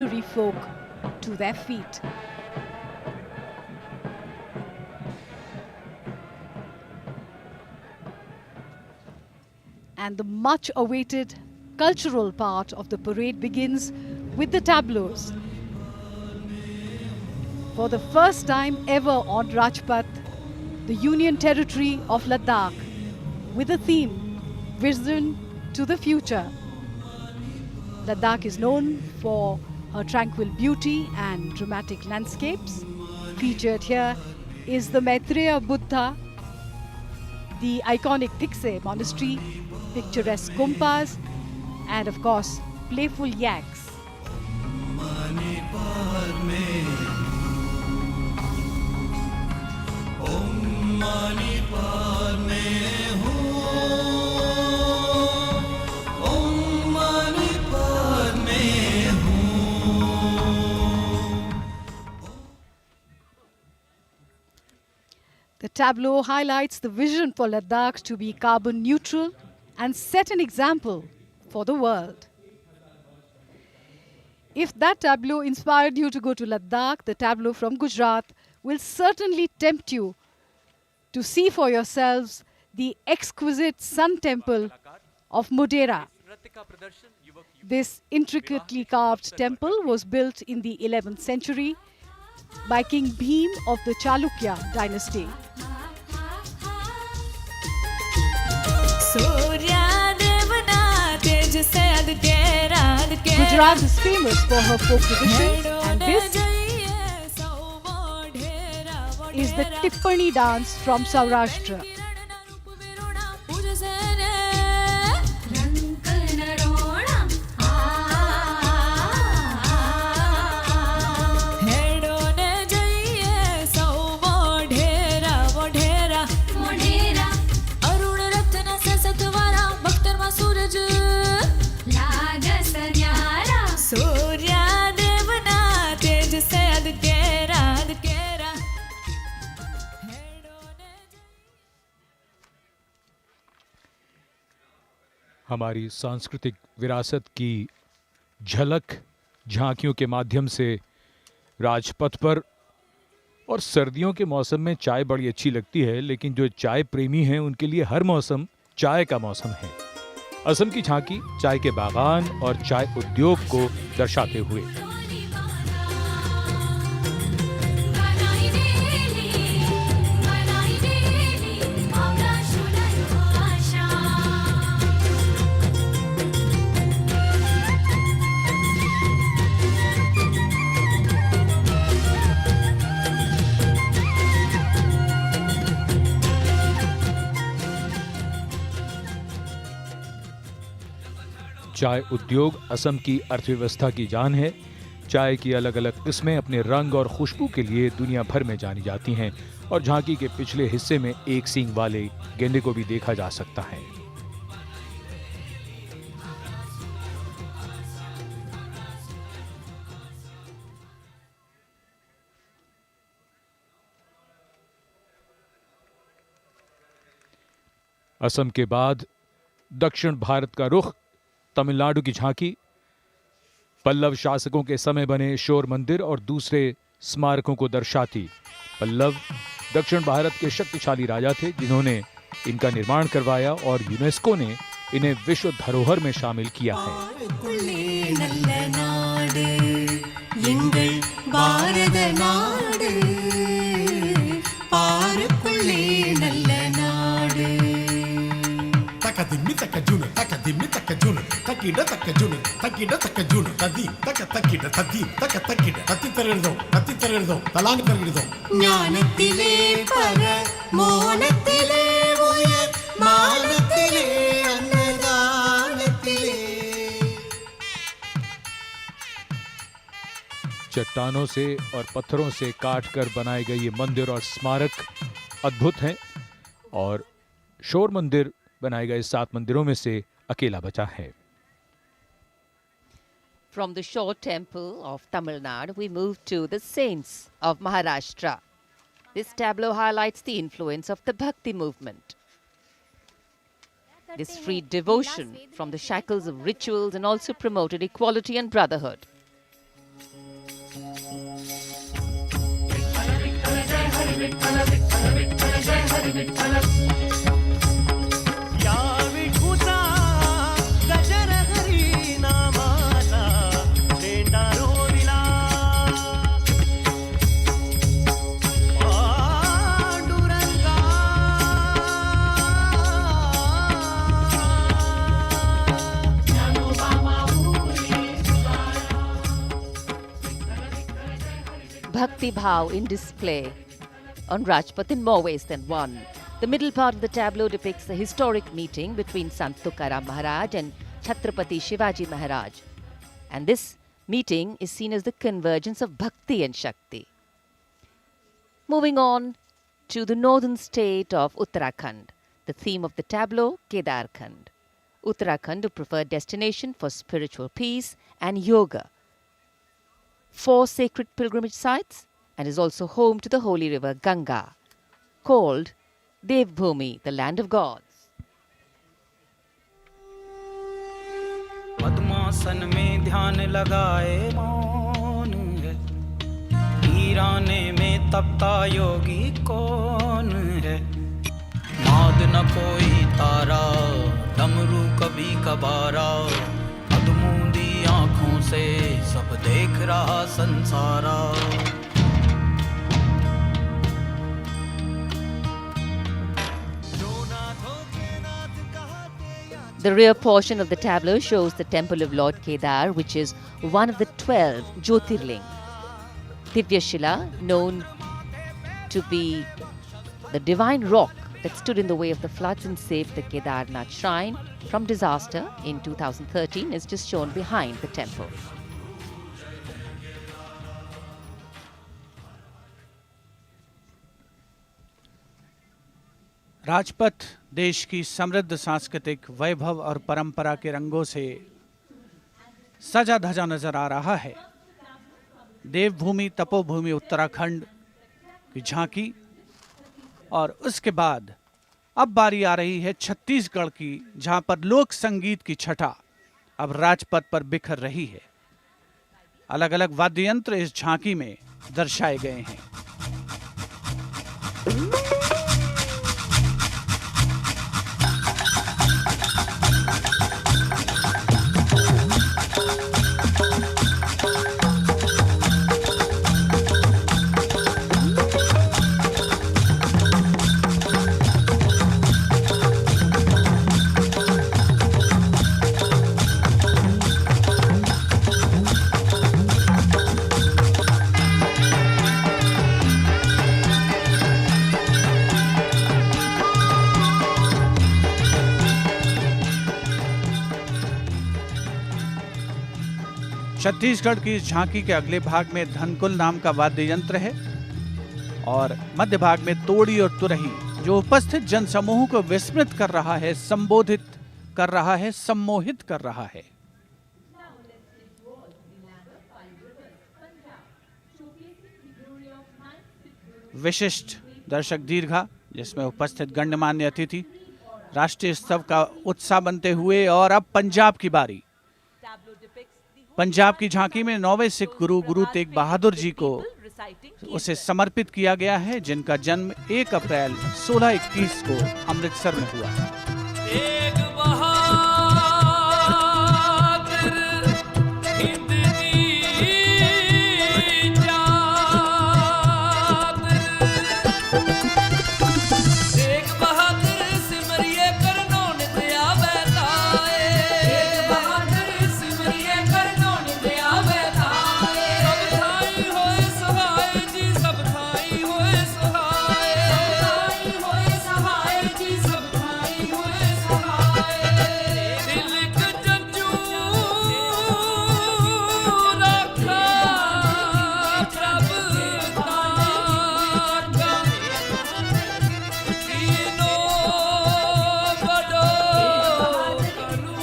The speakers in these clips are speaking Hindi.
folk to their feet. And the much awaited cultural part of the parade begins with the tableaus. For the first time ever on Rajpath, the Union Territory of Ladakh, with a theme, Vision to the Future. Ladakh is known for her tranquil beauty and dramatic landscapes. Featured here is the Maitreya Buddha, the iconic Dikse Monastery, picturesque Gumpas, and of course, playful yaks. The tableau highlights the vision for Ladakh to be carbon neutral and set an example for the world. If that tableau inspired you to go to Ladakh, the tableau from Gujarat will certainly tempt you to see for yourselves the exquisite Sun Temple of Modhera. This intricately carved temple was built in the 11th century by King Bhim of the Chalukya dynasty. Gujarat is famous for her folk traditions, and this is the Tippani dance from Saurashtra. हमारी सांस्कृतिक विरासत की झलक झांकियों के माध्यम से राजपथ पर। और सर्दियों के मौसम में चाय बड़ी अच्छी लगती है, लेकिन जो चाय प्रेमी हैं उनके लिए हर मौसम चाय का मौसम है। असम की झांकी चाय के बागान और चाय उद्योग को दर्शाते हुए। चाय उद्योग असम की अर्थव्यवस्था की जान है। चाय की अलग अलग किस्में अपने रंग और खुशबू के लिए दुनिया भर में जानी जाती हैं और झांकी के पिछले हिस्से में एक सींग वाले गेंडे को भी देखा जा सकता है। असम के बाद दक्षिण भारत का रुख तमिलनाडु की झांकी। पल्लव शासकों के समय बने शोर मंदिर और दूसरे स्मारकों को दर्शाती। पल्लव दक्षिण भारत के शक्तिशाली राजा थे जिन्होंने इनका निर्माण करवाया और यूनेस्को ने इन्हें विश्व धरोहर में शामिल किया है। चट्टानों से और पत्थरों से काटकर बनाए गए ये मंदिर और स्मारक अद्भुत हैं और शोर मंदिर बनाए गए 7 मंदिरों में से अकेला बचा है। From the Shore Temple of Tamil Nadu, we move to the Saints of Maharashtra. This tableau highlights the influence of the Bhakti movement. This freed devotion from the shackles of rituals and also promoted equality and brotherhood. या विठूचा गजर हरी नामाचा झेंडा रोविला Panduranga Bhakti Bhav in display on Rajpath in more ways than one. The middle part of the tableau depicts the historic meeting between Sant Tukaram Maharaj and Chhatrapati Shivaji Maharaj. And this meeting is seen as the convergence of Bhakti and Shakti. Moving on to the northern state of Uttarakhand, the theme of the tableau, Kedarkhand. Uttarakhand, a preferred destination for spiritual peace and yoga. 4 sacred pilgrimage sites and is also home to the holy river Ganga, called Devbhumi, the land of gods. पद्मासन में ध्यान लगाए मौन है, वीराने में तपता योगी कौन है। नाद न कोई तारा, डमरू कभी कबारा, अधमूंदी आँखों से सब देख रहा संसारा। The rear portion of the tableau shows the temple of Lord Kedar, which is one of the 12 Jyotirling. Divyashila, known to be the divine rock that stood in the way of the floods and saved the Kedarnath shrine from disaster in 2013, is just shown behind the temple. Rajpath देश की समृद्ध सांस्कृतिक वैभव और परंपरा के रंगों से सजा धजा नजर आ रहा है। देवभूमि तपोभूमि उत्तराखंड की झांकी और उसके बाद अब बारी आ रही है छत्तीसगढ़ की, जहां पर लोक संगीत की छटा अब राजपथ पर बिखर रही है। अलग अलग वाद्य यंत्र इस झांकी में दर्शाए गए हैं। छत्तीसगढ़ की इस झांकी के अगले भाग में धनकुल नाम का वाद्य यंत्र है और मध्य भाग में तोड़ी और तुरही, जो उपस्थित जनसमूह को विस्मृत कर रहा है, संबोधित कर रहा है, सम्मोहित कर रहा है। विशिष्ट दर्शक दीर्घा, जिसमें उपस्थित गण्यमान्य अतिथि राष्ट्रीय स्तर का उत्साह बनते हुए। और अब पंजाब की बारी। पंजाब की झांकी में 9वें सिख गुरु गुरु तेग बहादुर जी को उसे समर्पित किया गया है, जिनका जन्म 1 अप्रैल 1621 को अमृतसर में हुआ।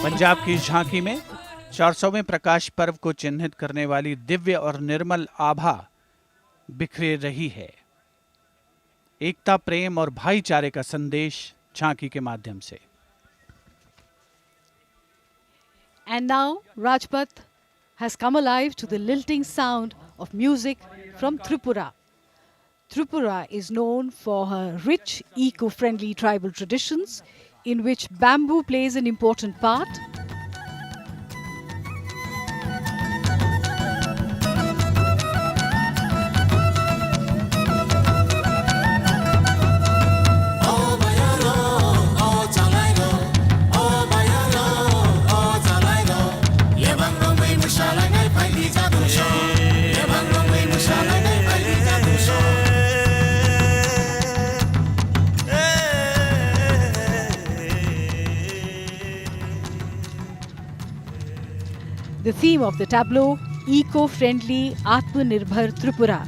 पंजाब की झांकी में 400वें प्रकाश पर्व को चिन्हित करने वाली दिव्य और निर्मल आभा बिखरे रही है। एकता, प्रेम और भाईचारे का संदेश झांकी के माध्यम से। And now Rajpath has come alive to the lilting sound of music from Tripura. Tripura is known for her rich, eco-friendly tribal traditions, in which bamboo plays an important part. The theme of the tableau, eco-friendly Atmanirbhar Tripura.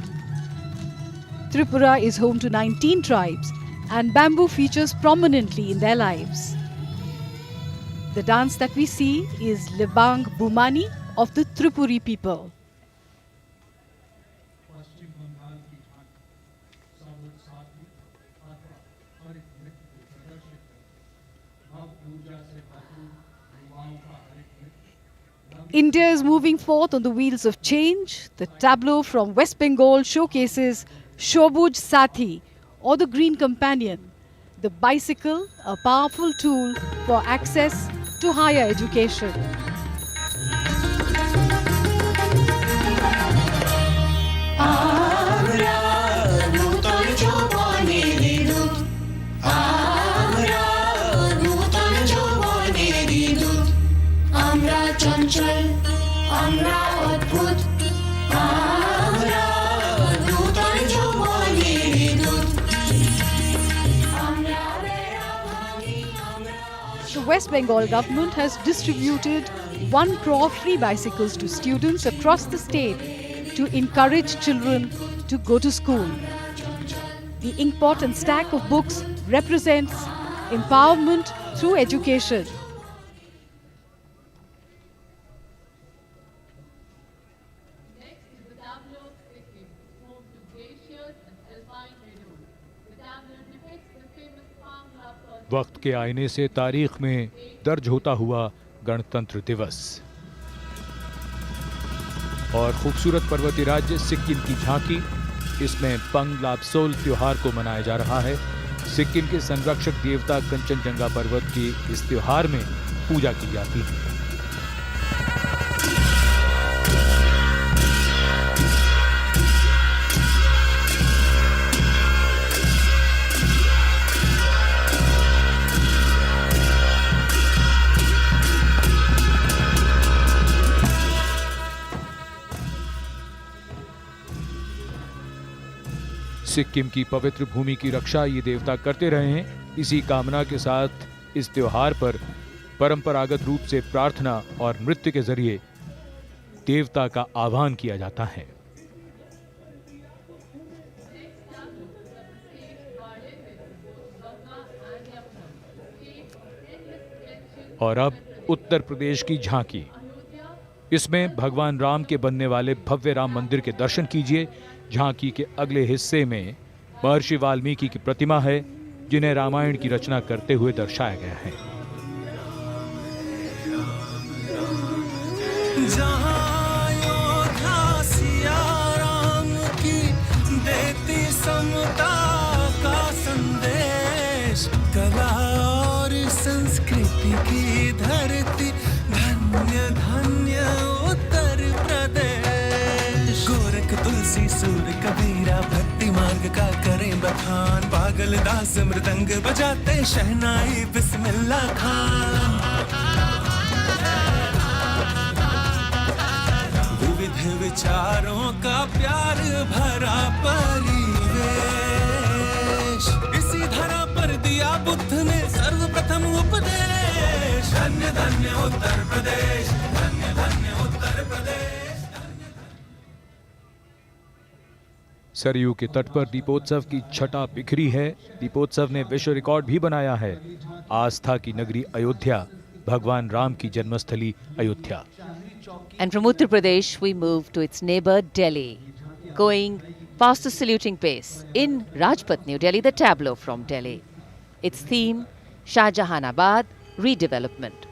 Tripura is home to 19 tribes and bamboo features prominently in their lives. The dance that we see is Lebang Bumani of the Tripuri people. India is moving forth on the wheels of change. The tableau from West Bengal showcases Shobuj Sathi, or the Green Companion, the bicycle, a powerful tool for access to higher education. The West Bengal government has distributed 1 crore free bicycles to students across the state to encourage children to go to school. The inkpot and stack of books represents empowerment through education. वक्त के आईने से तारीख में दर्ज होता हुआ गणतंत्र दिवस और खूबसूरत पर्वतीय राज्य सिक्किम की झांकी, इसमें पंग लाब्सोल त्योहार को मनाया जा रहा है। सिक्किम के संरक्षक देवता कंचनजंगा पर्वत की इस त्योहार में पूजा की जाती है। सिक्किम की पवित्र भूमि की रक्षा ये देवता करते रहे हैं। इसी कामना के साथ इस त्योहार पर परंपरागत रूप से प्रार्थना और नृत्य के जरिए देवता का आह्वान किया जाता है। और अब उत्तर प्रदेश की झांकी, इसमें भगवान राम के बनने वाले भव्य राम मंदिर के दर्शन कीजिए। झांकी के अगले हिस्से में महर्षि वाल्मीकि की प्रतिमा है, जिन्हें रामायण की रचना करते हुए दर्शाया गया है। जहाँ योद्धा सिया राम की देती समता का संदेश, कला और संस्कृति की धरती, धन्य धन्य उत्तर प्रदेश। गोरख तुलसी सूर कबीरा भक्ति मार्ग का करें बखान, पागल दास मृदंग बजाते शहनाई बिस्मिल्लाह खान। विविध विचारों का प्यार भरा परिवेश, इसी धरा पर दिया बुद्ध ने सर्वप्रथम उपदेश। धन्य धन्य उत्तर प्रदेश, धन्य धन्य उत्तर प्रदेश। सरयू के तट पर दीपोत्सव की छटा बिखरी है। दीपोत्सव ने विश्व रिकॉर्ड भी बनाया है। आस्था की नगरी अयोध्या, भगवान राम की जन्मस्थली Ayodhya. And from Uttar Pradesh, we move to its neighbor Delhi, going past the saluting pace. In Rajpath, New Delhi, the tableau from Delhi. Its theme, Shahjahanabad redevelopment.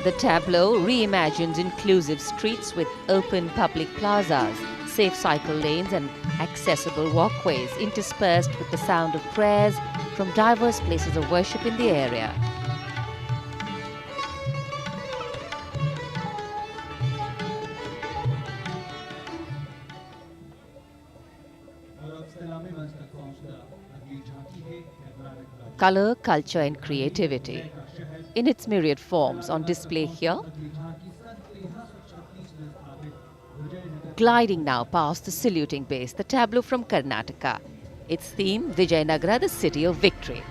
The tableau reimagines inclusive streets with open public plazas, safe cycle lanes and accessible walkways interspersed with the sound of prayers from diverse places of worship in the area. Color, culture and creativity in its myriad forms on display here. Gliding now past the saluting base, the tableau from Karnataka. Its theme, Vijayanagara, the city of victory.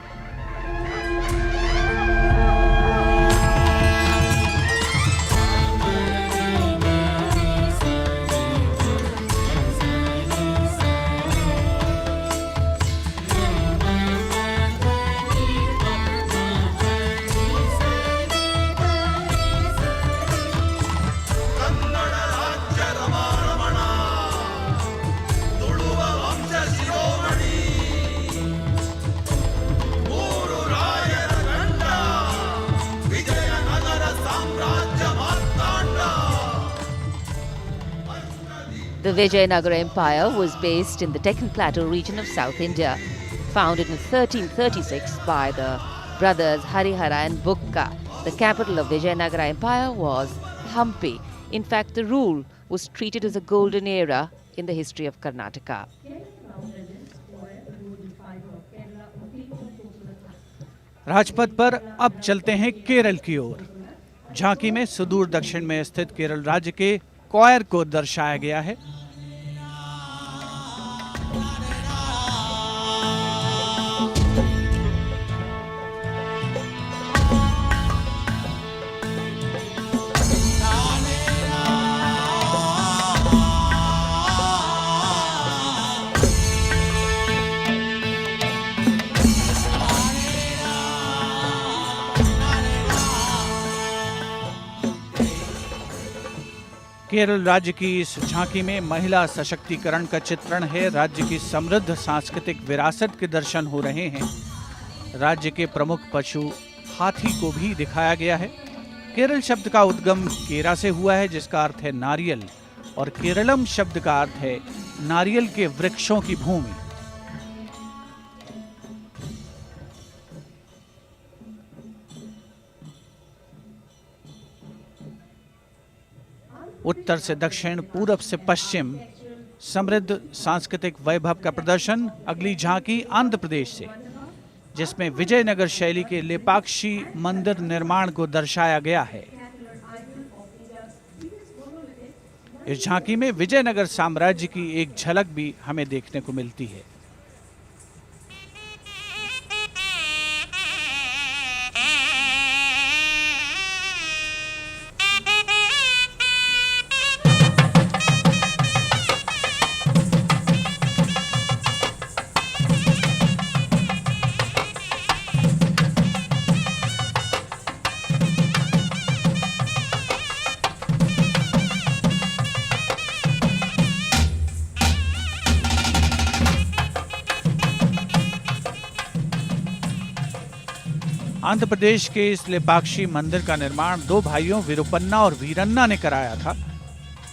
The Vijayanagara Empire was based in the Deccan Plateau region of South India, founded in 1336 by the brothers Harihara and Bukka. The capital of Vijayanagara Empire was Hampi. In fact, the rule was treated as a golden era in the history of Karnataka. Rajpath पर अब चलते हैं केरल की ओर। झांकी में सुदूर दक्षिण में स्थित केरल राज्य के कोयर को दर्शाया गया है। केरल राज्य की इस झांकी में महिला सशक्तिकरण का चित्रण है। राज्य की समृद्ध सांस्कृतिक विरासत के दर्शन हो रहे हैं। राज्य के प्रमुख पशु हाथी को भी दिखाया गया है। केरल शब्द का उद्गम केरा से हुआ है, जिसका अर्थ है नारियल, और केरलम शब्द का अर्थ है नारियल के वृक्षों की भूमि। उत्तर से दक्षिण, पूरब से पश्चिम समृद्ध सांस्कृतिक वैभव का प्रदर्शन। अगली झांकी आंध्र प्रदेश से, जिसमें विजयनगर शैली के लेपाक्षी मंदिर निर्माण को दर्शाया गया है। इस झांकी में विजयनगर साम्राज्य की एक झलक भी हमें देखने को मिलती है। आंध्र प्रदेश के इस लेपाक्षी मंदिर का निर्माण दो भाइयों विरुपन्ना और वीरन्ना ने कराया था।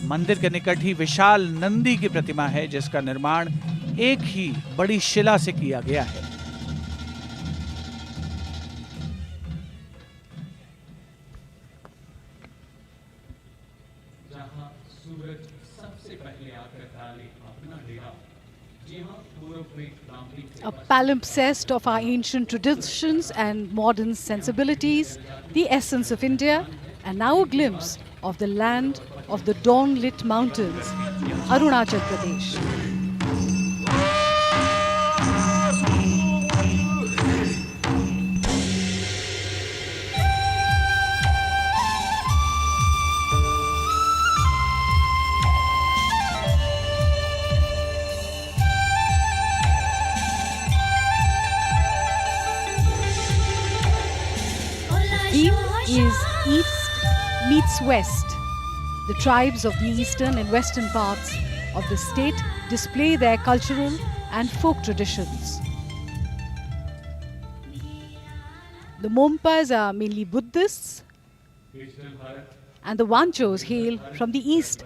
मंदिर के निकट ही विशाल नंदी की प्रतिमा है, जिसका निर्माण एक ही बड़ी शिला से किया गया है। जहां सूरज सबसे पहले आकर डाले अपना डेरा, जहां पूर्व में A palimpsest of our ancient traditions and modern sensibilities, the essence of India, and now a glimpse of the land of the dawn-lit mountains, Arunachal Pradesh. Is East meets West. The tribes of the eastern and western parts of the state display their cultural and folk traditions. The Mompas are mainly Buddhists, And the Wanchos hail from the east.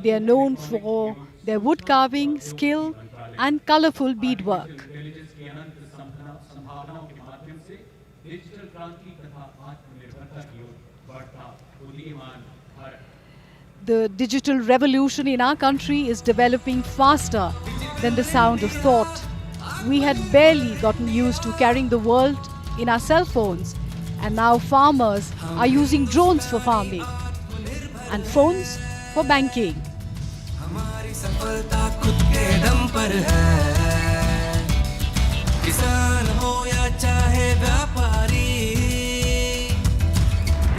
They are known for their wood carving skill and colorful beadwork. The digital revolution in our country is developing faster than the sound of thought. We had barely gotten used to carrying the world in our cell phones, and now farmers are using drones for farming and phones for banking. हमारी सफलता खुद के दम पर है, किसान हो या चाहे व्यापारी,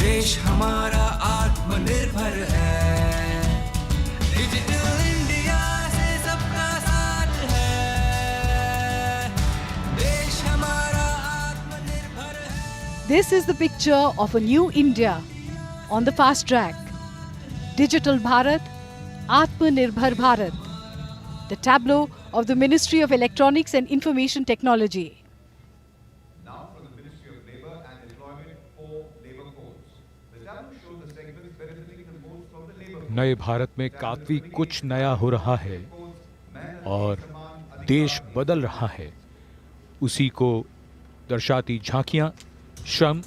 देश हमारा आत्मनिर्भर है, डिजिटल इंडिया से सबका साथ है, देश हमारा आत्मनिर्भर है। This is the picture of a new India on the fast track. Digital Bharat, Atmanirbhar Bharat, the tableau of the Ministry of Electronics and Information Technology. Now from the Ministry of Labour and Employment for Labour Codes. The tableau shows the segments benefiting the most from the labour नए भारत में काफी कुछ नया हो रहा है और देश बदल रहा है। उसी को दर्शाती झांकियां, श्रम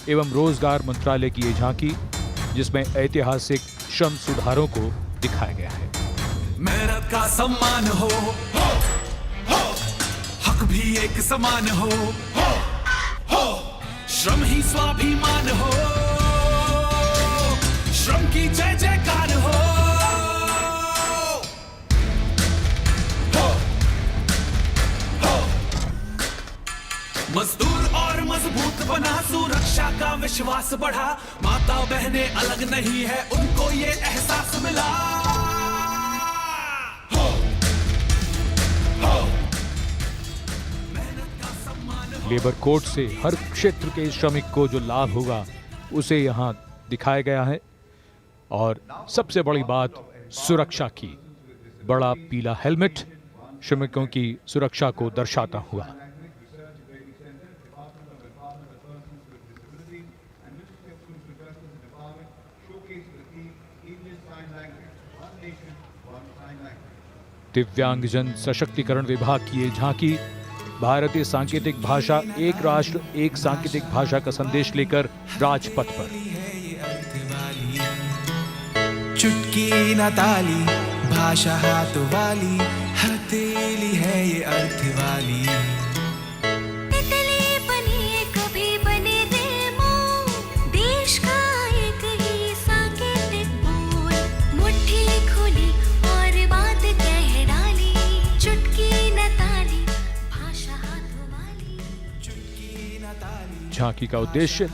एवं रोजगार मंत्रालय की ये झांकी, जिसमें ऐतिहासिक श्रम सुधारों को दिखाया गया है। मेहनत का सम्मान हो, हक भी एक समान हो, श्रम ही स्वाभिमान हो, श्रम की जय जयकार हो, मजदूर और मजबूत बना, सुरक्षा का विश्वास बढ़ा, माता बहनें अलग नहीं है, उनको ये एहसास मिला। लेबर कोड से हर क्षेत्र के श्रमिक को जो लाभ होगा उसे यहाँ दिखाया गया है। और सबसे बड़ी बात सुरक्षा की, बड़ा पीला हेलमेट श्रमिकों की सुरक्षा को दर्शाता हुआ। दिव्यांगजन सशक्तिकरण विभाग की ये झांकी भारतीय सांकेतिक भाषा एक राष्ट्र एक सांकेतिक भाषा का संदेश लेकर राजपथ पर। चुटकी न ताली, भाषा हाथ वाली, हथेली है ये अर्थ वाली। तितली बनी कभी बने रेमो, देश का एक ही सांकेतिक बोल, मुट्ठी खुली और बात कह डाली, चुटकी न ताली, भाषा हाथ वाली, चुटकी न ताली। झांकी का उद्देश्य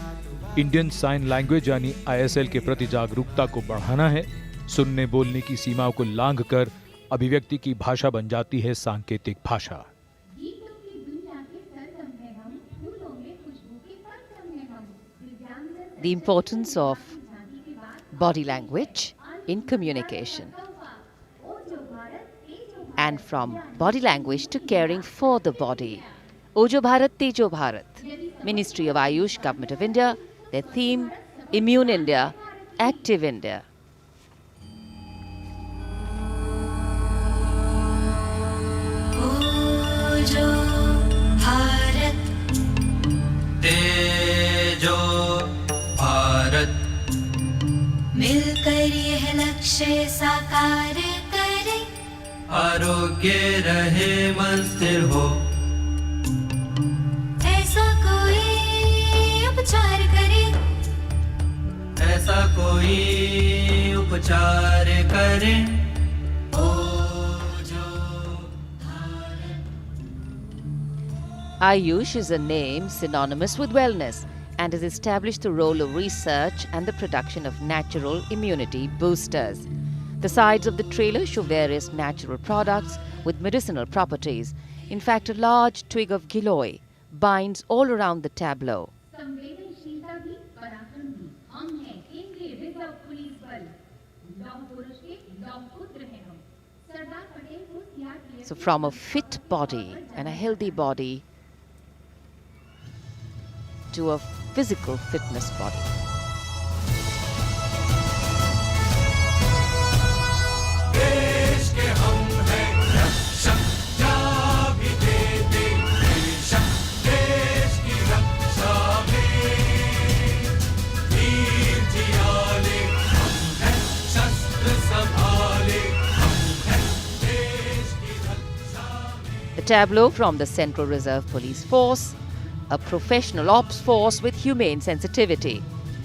इंडियन साइन लैंग्वेज यानी ISL के प्रति जागरूकता को बढ़ाना है। सुनने बोलने की सीमाओं को लांघकर अभिव्यक्ति की भाषा बन जाती है सांकेतिक भाषा। The importance of body language in communication. And from body language to caring for the body. Ojo Bharat, Tejo Bharat. Ministry of Ayush, Government of India. Their theme, Immune India, Active India. ओजो Bharat, तेजो भारत, मिलकर यह लक्ष्य साकार करें, आरोग्य रहे मन स्थिर हो, ऐसा कोई उपचार करे, ऐसा कोई उपचार करें। Ayush is a name synonymous with wellness and has established the role of research and the production of natural immunity boosters. The sides of the trailer show various natural products with medicinal properties. In fact, a large twig of giloy binds all around the tableau. संवेदनशीलता भी पराक्रम भी हम हैं केंद्रीय रिजर्व पुलिस बल, लौह पुरुष के लौह पुत्र हैं हम। सरदार पटेल को त्याग किया। So from a fit body and a healthy body to a physical fitness body. देश के हम हैं रक्षक, क्या भी देते बेशक, देश की रक्षा में वीर जियाले हम हैं, शस्त्र संभाले हम हैं, देश की रक्षा में। The tableau from the Central Reserve Police Force, a professional ops force with humane sensitivity,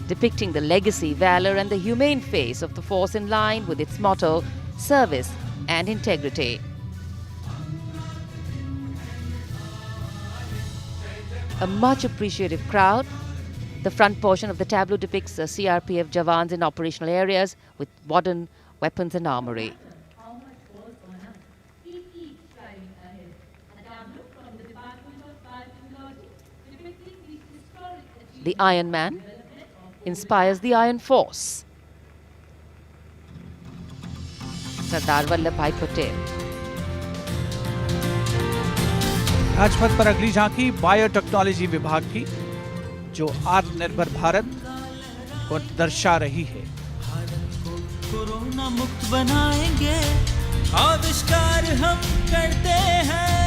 depicting the legacy, valor and the humane face of the force in line with its motto, service and integrity. A much appreciative crowd. The front portion of the tableau depicts the CRPF Jawans in operational areas with modern weapons and armory. The Iron Man inspires the Iron Force. Sardar Vallabhbhai Patel. Rajpath पर अगली झांकी बायोटेक्नोलॉजी विभाग की, जो आत्मनिर्भर भारत को दर्शा रही है। कोरोना मुक्त बनाएंगे, आविष्कार हम करते हैं,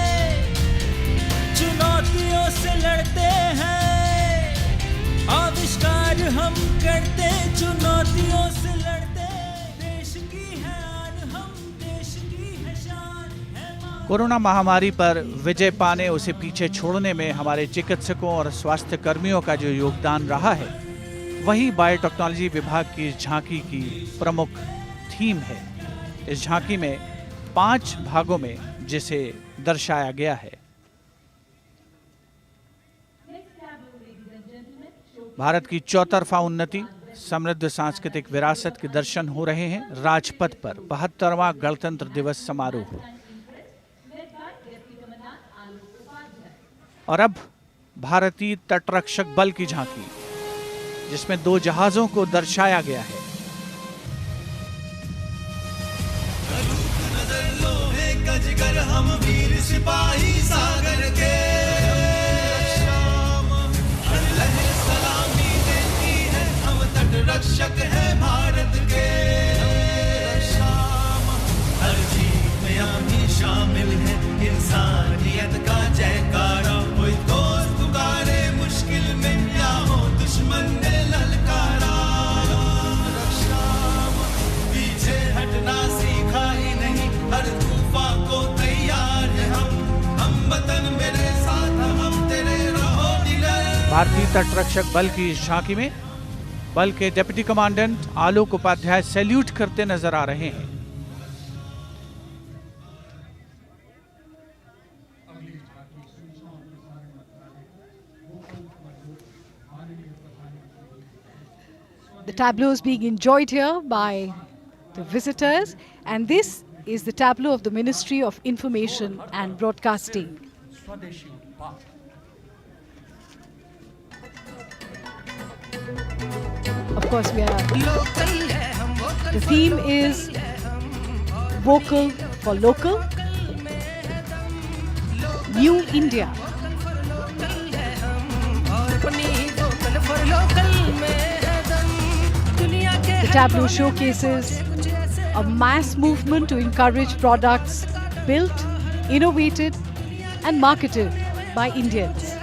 चुनौतियों से लड़ते हैं, आविष्कार हम करते, चुनौतियों से लड़ते, देश की है आन हम, देश की है शान है। कोरोना महामारी पर विजय पाने, उसे पीछे छोड़ने में हमारे चिकित्सकों और स्वास्थ्य कर्मियों का जो योगदान रहा है, वही बायोटेक्नोलॉजी विभाग की इस झांकी की प्रमुख थीम है। इस झांकी में 5 भागों में जिसे दर्शाया गया है। भारत की चौतरफा उन्नति, समृद्ध सांस्कृतिक विरासत के दर्शन हो रहे हैं राजपथ पर 72वां गणतंत्र दिवस समारोह। और अब भारतीय तटरक्षक बल की झांकी, जिसमें 2 जहाजों को दर्शाया गया है। लोहे गजगर हम वीर सिपाही सागर के, हर लहर सलामी देती है, हम तटरक्षक है भारत के। हर जीत में हम ही शामिल है, इंसानियत का जयकारा, कोई दोस्त पुकारे मुश्किल में या हो दुश्मन ने ललकारा। पीछे हटना सीखा ही नहीं, हर तूफान को तैयार है हम वतन मेरे साथ, हम तेरे रहो निडर। भारतीय तटरक्षक बल की इस झांकी में बल के डिप्टी कमांडेंट आलोक उपाध्याय सैल्यूट करते नजर आ रहे हैं। The tableau is being enjoyed here by the visitors, and this is the tableau of the Ministry of Information and Broadcasting. Of course, the theme is Vocal for Local, New India. The tableau showcases a mass movement to encourage products built, innovated and marketed by Indians.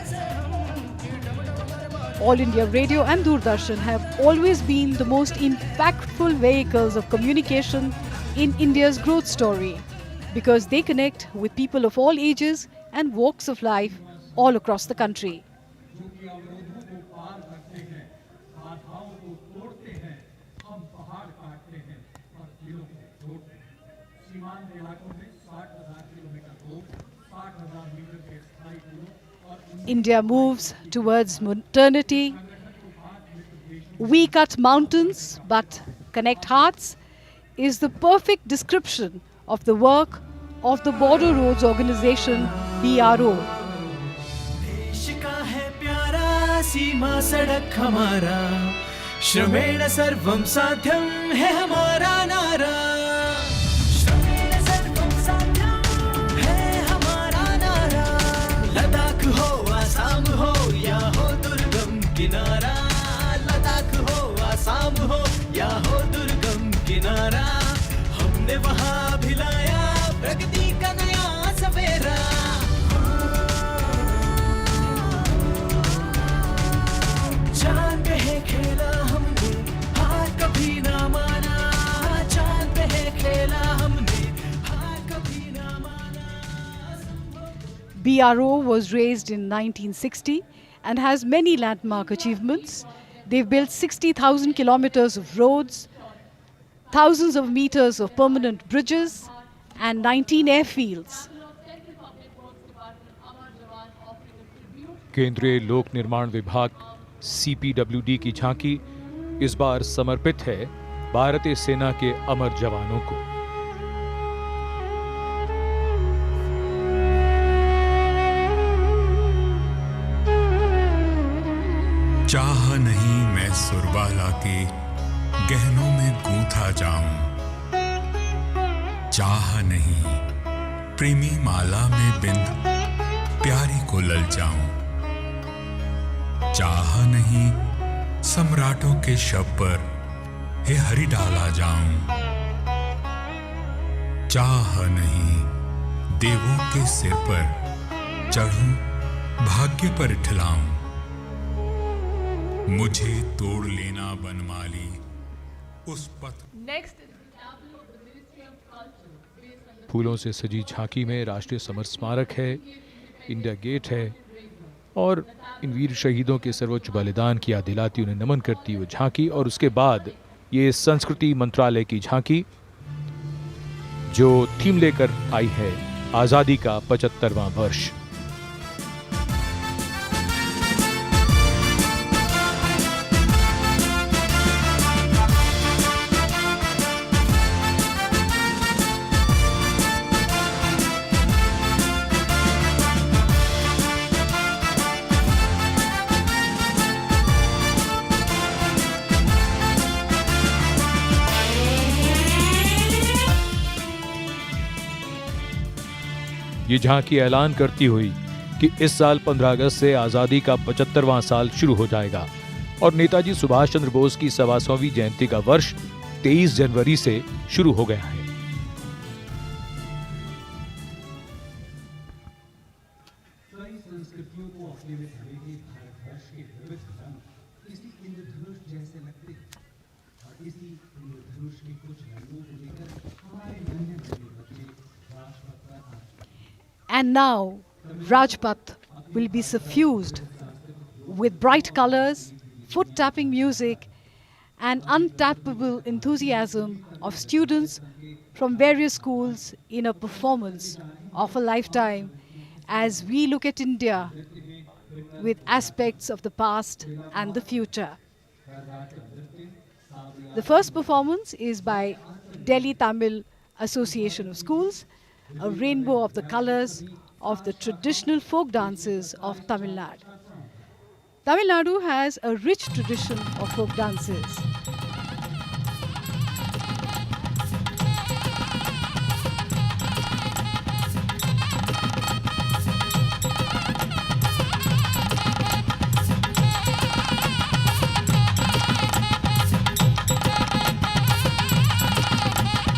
All India Radio and Doordarshan have always been the most impactful vehicles of communication in India's growth story, because they connect with people of all ages and walks of life all across the country. India moves towards modernity. We cut mountains but connect hearts is the perfect description of the work of the Border Roads Organization, BRO. देश का है प्यारा सीमा सड़क हमारा, श्रमेण सर्वम साध्यम है हमारा नारा। श्रमेण सर्वम साध्यम है हमारा नारा। लद्दाख हो आसाम हो या हो दुर्गम किनारा, हमने वहां भी लाया प्रगति का नया सवेरा। चांद पे है खेला हमने, हार कभी ना माना। चांद पे है खेला हमने, हार कभी ना माना। BRO was raised in 1960 and has many landmark achievements. They've built 60,000 kilometers of roads, thousands of meters of permanent bridges, and 19 airfields. केंद्रीय लोक निर्माण विभाग CPWD की झांकी इस बार समर्पित है भारतीय सेना के अमर जवानों को। चाह नहीं मैं सुरबाला के गहनों में गूंथा जाऊं। चाह नहीं प्रेमी माला में बिंद प्यारी को ललचाऊं। चाह नहीं सम्राटों के शव पर हे हरि डाला जाऊं। चाह नहीं देवों के सिर पर चढ़ूं भाग्य पर इठलाऊं। मुझे तोड़ लेना बनमाली उस पथ। फूलों से सजी झांकी में राष्ट्रीय समर स्मारक है, इंडिया गेट है और इन वीर शहीदों के सर्वोच्च बलिदान की याद दिलाती उन्हें नमन करती हुई झांकी। और उसके बाद ये संस्कृति मंत्रालय की झांकी जो थीम लेकर आई है आजादी का 75वां वर्ष। ये झांकी ऐलान करती हुई कि इस साल 15 अगस्त से आजादी का 75वां साल शुरू हो जाएगा और नेताजी सुभाष चंद्र बोस की 125वीं जयंती का वर्ष 23 जनवरी से शुरू हो गया है। कई संस्कृतियों को अपने में भरेगी भारतवर्ष के विविध रंग इसी इंद्रधनुष जैसे लगते हैं और इसी इंद्रधनुष के कुछ रंगों को लेकर हमारे नन्हे नन्हे बच्चे राजपथ पर आ चुके हैं। And now, Rajpath will be suffused with bright colors, foot-tapping music, and untappable enthusiasm of students from various schools in a performance of a lifetime as we look at India with aspects of the past and the future. The first performance is by Delhi Tamil Association of Schools, a rainbow of the colors of the traditional folk dances of Tamil Nadu. Tamil Nadu has a rich tradition of folk dances.